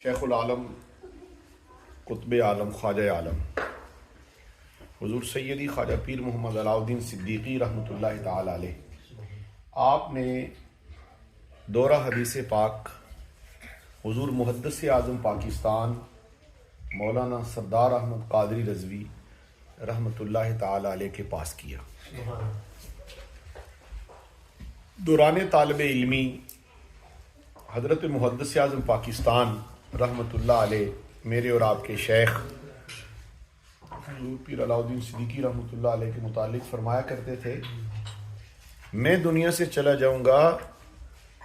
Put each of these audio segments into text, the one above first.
شیخ العالم قطب عالم خواجہ عالم حضور سیدی خواجہ پیر محمد علاء الدین صدیقی رحمۃ اللہ تعالی علیہ، آپ نے دورہ حدیث پاک حضور محدث اعظم پاکستان مولانا سردار احمد قادری رضوی رحمۃ اللہ تعالی علیہ کے پاس کیا۔ دوران طالب علمی حضرت محدث اعظم پاکستان رحمۃ اللہ علیہ میرے اور آپ کے شیخ حضور پیر علاء الدین صدیقی رحمۃ اللہ علیہ کے متعلق فرمایا کرتے تھے، میں دنیا سے چلا جاؤں گا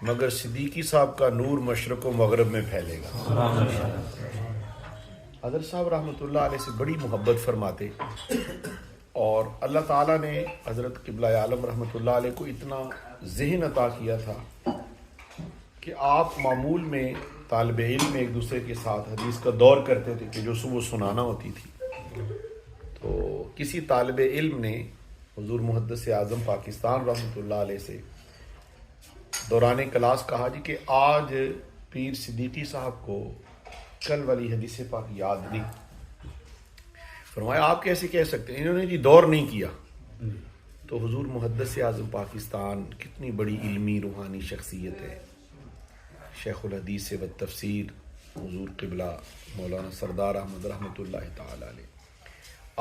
مگر صدیقی صاحب کا نور مشرق و مغرب میں پھیلے گا۔ حضرت صاحب رحمۃ اللہ علیہ سے بڑی محبت فرماتے، اور اللہ تعالیٰ نے حضرت قبلہ عالم رحمۃ اللہ علیہ کو اتنا ذہن عطا کیا تھا کہ آپ معمول میں طالب علم ایک دوسرے کے ساتھ حدیث کا دور کرتے تھے کہ جو صبح سنانا ہوتی تھی، تو کسی طالب علم نے حضور محدث اعظم پاکستان رحمۃ اللہ علیہ سے دوران کلاس کہا جی کہ آج پیر صدیقی صاحب کو کل والی حدیث پاک یاد نہیں۔ فرمایا آپ کیسے کہہ سکتے ہیں؟ انہوں نے جی دور نہیں کیا۔ تو حضور محدث اعظم پاکستان کتنی بڑی علمی روحانی شخصیت ہے، شیخ الحدیث و تفسیر حضور قبلہ مولانا سردار احمد رحمۃ اللہ تعالی علیہ۔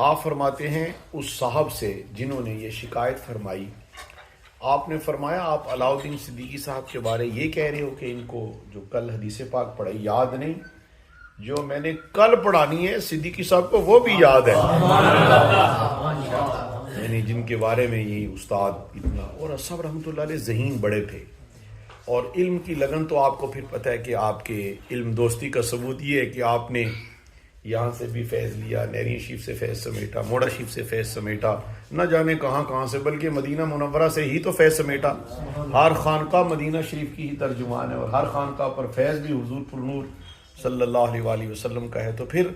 آپ فرماتے ہیں اس صاحب سے جنہوں نے یہ شکایت فرمائی، آپ نے فرمایا آپ علاء الدین صدیقی صاحب کے بارے یہ کہہ رہے ہو کہ ان کو جو کل حدیث پاک پڑھائی یاد نہیں، جو میں نے کل پڑھانی ہے صدیقی صاحب کو وہ بھی یاد ہے، یعنی جن کے بارے میں یہی استاد اتنا۔ اور صاحب رحمۃ اللہ علیہ ذہین بڑے تھے، اور علم کی لگن تو آپ کو پھر پتہ ہے کہ آپ کے علم دوستی کا ثبوت یہ ہے کہ آپ نے یہاں سے بھی فیض لیا، نیرین شریف سے فیض سمیٹا، موڑا شریف سے فیض سمیٹا، نہ جانے کہاں کہاں سے، بلکہ مدینہ منورہ سے ہی تو فیض سمیٹا۔ ہر خانقاہ مدینہ شریف کی ہی ترجمان ہے، اور ہر خانقاہ پر فیض بھی حضور پر نور صلی اللہ علیہ وآلہ وسلم کا ہے۔ تو پھر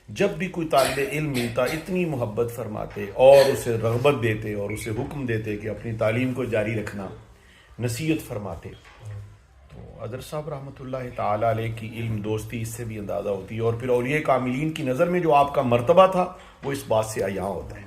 جب بھی کوئی طالب علم ملتا اتنی محبت فرماتے اور اسے رغبت دیتے اور اسے حکم دیتے کہ اپنی تعلیم کو جاری رکھنا، نصیحت فرماتے۔ تو حضرت صاحب رحمۃ اللہ تعالی علیہ کی علم دوستی اس سے بھی اندازہ ہوتی ہے، اور پھر اولیاء کاملین کی نظر میں جو آپ کا مرتبہ تھا وہ اس بات سے عیاں ہوتا ہے۔